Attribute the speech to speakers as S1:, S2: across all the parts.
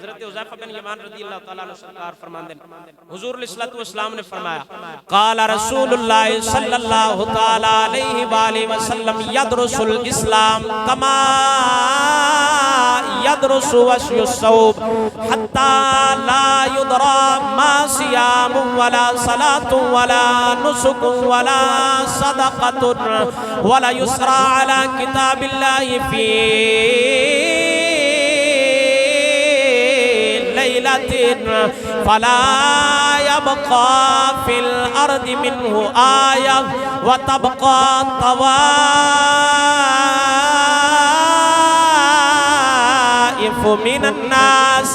S1: हजरत हुज़ैफा बिन यमान रज़ियल्लाहु तआला अन्हु सरकार फरमाते हुजूर अलैहिस्सलातु वस्सलाम ने फरमाया क़ाला रसूलुल्लाह सल्लल्लाहु तआला अलैहि वसल्लम यदरुसुल इस्लाम कमा यदरुसु वस्युस्सौब हत्ता ला युदरा मा सियामुन वला सलातुन वला नुसुकुन वला सदक़तुन वला युसरा अला किताबिल्लाहि फी लैलतिन फला यबक़ा फिल अर्दि मिन्हु आया व तबक़ा तवाइफ़ मिनन नास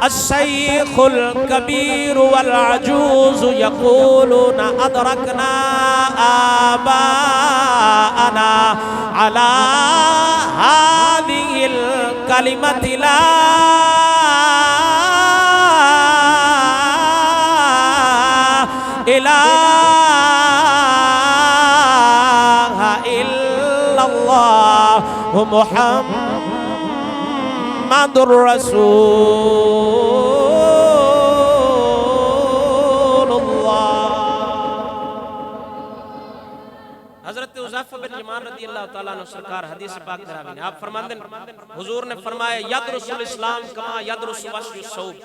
S1: अश्शैखुल कबीर वल अजूज़ यक़ूलूना अदरकना आबाअना अला हाज़िहिल कलिमति ला इलाहा इल्लल्लाह मुहम्मदुर रसूलुल्लाह। हज़रत हुज़ैफा बिन यमान रज़ियल्लाहु तआला अन्हु सरकार हदीस पाक करावी ने आप फरमाते हैं हुजूर ने फरमाया यदरुसुल इस्लाम कमा यदरुसु वस्युस्सौब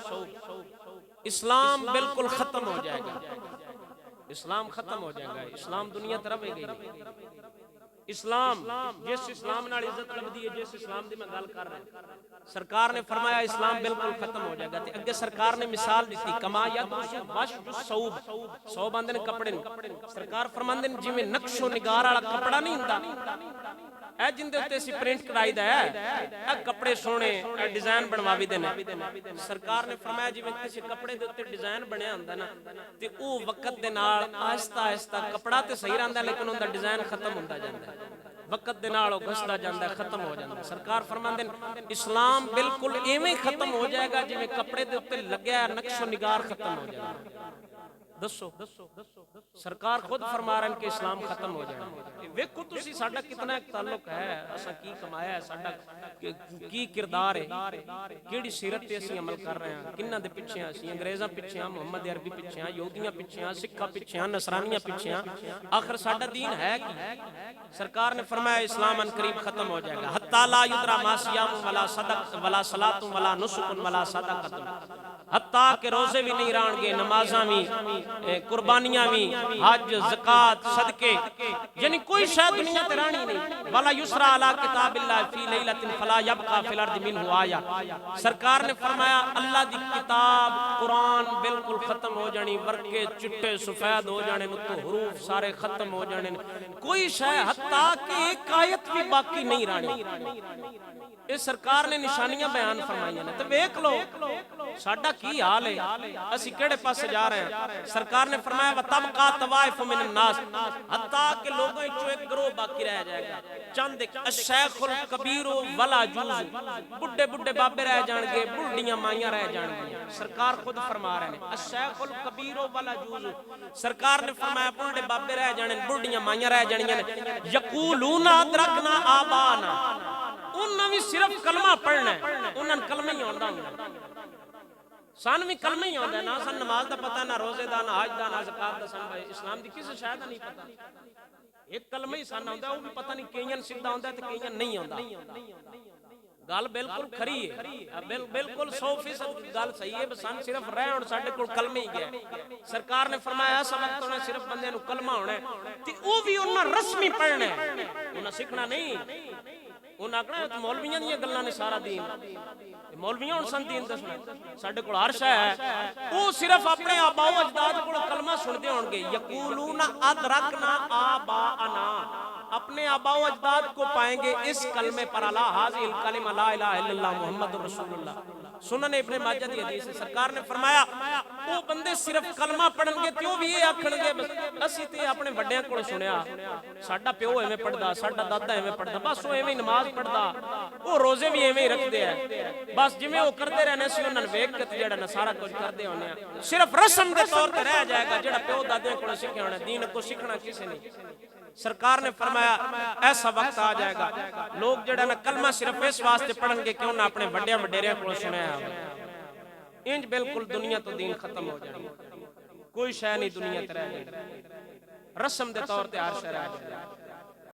S1: इस्लाम बिल्कुल खत्म हो जाएगा, इस्लाम खत्म हो जाएगा, इस्लाम दुनिया तरफ है गई। इस्लाम जिस इस्लाम नाल इज्जत लगदी है जिस इस्लाम दी मैं गल कर रहा सरकार ने फरमाया इस्लाम बिल्कुल खत्म हो जाएगा। ते अगे सरकार ने मिसाल दी कमा यदरुसौब सौब आंदे ने कपड़े सरकार फरमांदे ने जिवें नक्शो निगार वाला कपड़ा नहीं हुंदा ए जिंदे उत्ते सी प्रिंट कराईदा है ए कपड़े सोहणे ए डिजाइन बनवावी दे ने सरकार ने फरमाया जिवें किसी कपड़े दे उत्ते डिजाइन बनया हुंदा ना ते ओ वक्त दे नाल आहिस्ता आहिस्ता कपड़ा ते सही रहिंदा लेकिन उनदा डिजाइन खत्म हुंदा जांदा है वक्त दे नाल ओ घसदा जांदा है खत्म हो जांदा। सरकार फरमांदे ने इस्लाम बिल्कुल एवें खत्म हो जाएगा जिवें कपड़े दे उत्ते लगया नक्शो निगार खत्म हो जाएगा। दसो सरकार खुद फरमा रहे हैं कि इस्लाम खत्म हो जाएगा। वेखो तुसी साडा कितना ताल्लुक है असा की कमाया है साडा की किरदार है केड़ी सीरत ते असी अमल कर रहे हैं किन्ना दे पिछे असी अंग्रेज़ां पिछे हां मोहम्मद अरबी पिछे हां यहूदियां पिछे हां सिक्खां पिछे हां नसरानियां पिछे हां आखिर साडा दीन है की। सरकार ने फरमाया इस्लाम अन करीब खत्म हो जाएगा हत्ता ला युदरा मा सियामुन वला सदक़ वला सलातुन वला नुसुकुन वला सदक़तुन हत्ता के रोजे भी नहीं राणगे नमाज़ां भी कुर्बानियां भी हज ज़कात सदके यानी कोई शायद दुनिया ते राणी नहीं वाला युसरा अला किताबिल्लाह फी लैलतिन फला यबका फिल अर्दि मिन्हु आया। सरकार ने फरमाया अल्लाह दी किताब कुरान बिल्कुल खत्म हो जानी वर्के चिट्टे सफेद हो जाने तो हरूफ सारे खत्म हो जाने कोई शायद हत्ता कि एक आयत भी बाकी नहीं राणी। इस सरकार ने निशानियां बयान फरमाइयां ने तो वेख लो साडा की हाल है असी केड़े पासे जा रहे हैं। सरकार ने फरमाया वतबका तवाइफ मिनन नास हत्ता के लोगों विचों एक गिरोह बाकी रह जाएगा चंद अशैखुल कबीर वल अजूज बुड्ढे बुड्ढे बाबे रह जाणगे बुढ़ियां माइयां रह जाणगियां। सरकार खुद फरमा रहे हैं अशैखुल कबीर वल अजूज सरकार ने फरमाया बुढ़े बाबे रह जाने बुढ़ियां माइयां रह जाणियां ने यकूलूना अदरकना आबाना उन्हां भी सिर्फ कलमा पढ़ना है उन्हां कलमा ही आंदा हुंदा सन भी कलमा ही आंदा ना सन नमाज दा पता ना रोजे दा ना हज दा ना ज़कात दा सन इस्लाम दी किसी शय दा नहीं पता एक कलमा ही सन आंदा वो भी पता नहीं कईयां सीधा आंदा ते कईयां नहीं आंदा। गल बिल्कुल खरी है बिल्कुल 100% गल सही है सन सिर्फ रह हुण साडे कोल कलमे ही गया। सरकार ने फरमाया इस वक्त उन्हें सिर्फ बंदे नूं कलमा होना है ते वो भी उन्हां रस्मी पढ़ना है उन्हां सीखना नहीं उन्हां आखना मौलवियां दी गल्लां ने सारा दीन मौलवियां हुण सन दीन दसना साडे कोल हर शय है वो सिर्फ अपने आबाओ अजदाद कोल कलमा सुनदे होणगे यकूलूना अदरकना आबाअना अपने आबाओ अजदाद को पाएंगे इस कलमे पर अला हाज़िल कलिमा ला इलाहा इल्लल्लाह मुहम्मदुर रसूलुल्लाह। सुनन इब्ने माजा दी हदीस है सरकार ने फरमाया वो बंदे सिर्फ कलमा पढ़नगे ते वो भी ये आखणगे बस असी ते अपने वड्डियां कोल सुनिया साडा प्यो एवें पढ़दा साडा दादा एवें पढ़दा बस वो एवें नमाज पढ़दा वो रोजे भी एवें रखदे है बस जिवें वो करदे रहने सी उन्हां वेख के जेड़ा ना सारा कुछ करदे होने सिर्फ रस्म दे तौर ते रह जाएगा जेड़ा प्यो दादियां कोल सीखिया होना दीन को सीखना किसी नहीं। सरकार ने फरमाया ऐसा वक्त आ जाएगा लोग जेड़ा ना कलमा सिर्फ इस वास्ते पढ़नगे क्यों ना अपने वड्डियां वडेरियां कोल सुनिया इंज बिल्कुल दुनिया तो दीन खत्म हो जाए, कोई शय नहीं दुनिया ते रह जाए, रस्म के तौर पर हर शय रह जाए।